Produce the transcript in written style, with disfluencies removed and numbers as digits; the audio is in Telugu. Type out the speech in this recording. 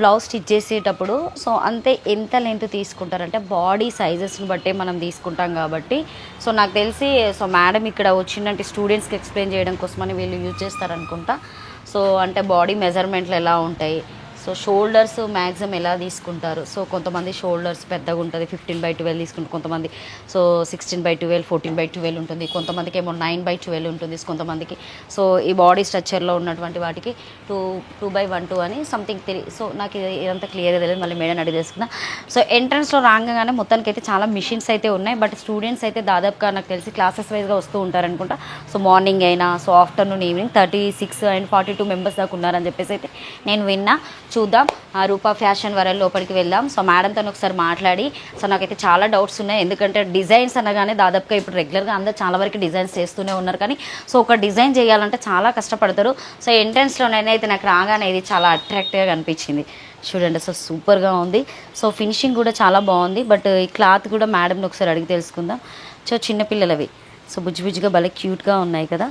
బ్లౌజ్ స్టిచ్ చేసేటప్పుడు సో అంతే ఎంత లెంత్ తీసుకుంటారంటే బాడీ సైజెస్ని బట్టే మనం తీసుకుంటాం కాబట్టి సో నాకు తెలిసి సో మేడం ఇక్కడ వచ్చినట్టు స్టూడెంట్స్కి ఎక్స్ప్లెయిన్ చేయడం కోసమని వీళ్ళు యూజ్ చేస్తారనుకుంటా. సో అంటే బాడీ మెజర్మెంట్లు ఎలా ఉంటాయి, సో షోల్డర్స్ మ్యాక్సిమం ఎలా తీసుకుంటారు. సో కొంతమంది షోల్డర్స్ పెద్దగా ఉంటుంది 15/12 తీసుకుంటారు, కొంతమంది సో 16/12 14/12 ఉంటుంది, కొంతమందికి ఏమో 9/12 ఉంటుంది, కొంతమందికి సో ఈ బాడీ స్ట్రక్చర్లో ఉన్నటువంటి వాటికి 2/12 అని సంథింగ్ సో నాకు ఇదంతా క్లియర్గా తెలియదు, మళ్ళీ మేడం అడిగి తెలుసుకున్నా. సో ఎంట్రన్స్లో రాగానే మొత్తానికి అయితే చాలా మిషన్స్ అయితే ఉన్నాయి. బట్ స్టూడెంట్స్ అయితే దాదాపుగా నాకు తెలిసి క్లాసెస్ వైజ్గా వస్తూ ఉంటారనుకుంటా. సో మార్నింగ్ అయినా so afternoon evening 36 and 42 members దాకా ఉన్నారని చెప్పేసి అయితే నేను విన్నా. చూద్దాం రూపా ఫ్యాషన్ వరల్ లోపలికి వెళ్దాం. సో మేడంతో ఒకసారి మాట్లాడి సో నాకైతే చాలా డౌట్స్ ఉన్నాయి. ఎందుకంటే డిజైన్స్ అనగానే దాదాపుగా ఇప్పుడు రెగ్యులర్గా అందరూ చాలా వరకు డిజైన్స్ చేస్తూనే ఉన్నారు, కానీ సో ఒక డిజైన్ చేయాలంటే చాలా కష్టపడతారు. సో ఎంట్రన్స్లోనైతే నాకు రాగానే ఇది చాలా అట్రాక్టివ్గా కనిపించింది. చూడండి సో సూపర్గా ఉంది. సో ఫినిషింగ్ కూడా చాలా బాగుంది. బట్ ఈ క్లాత్ కూడా మేడంని ఒకసారి అడిగి తెలుసుకుందాం. సో చిన్నపిల్లలవి సో బుజ్జిబుజ్జిగా భలే క్యూట్గా ఉన్నాయి కదా.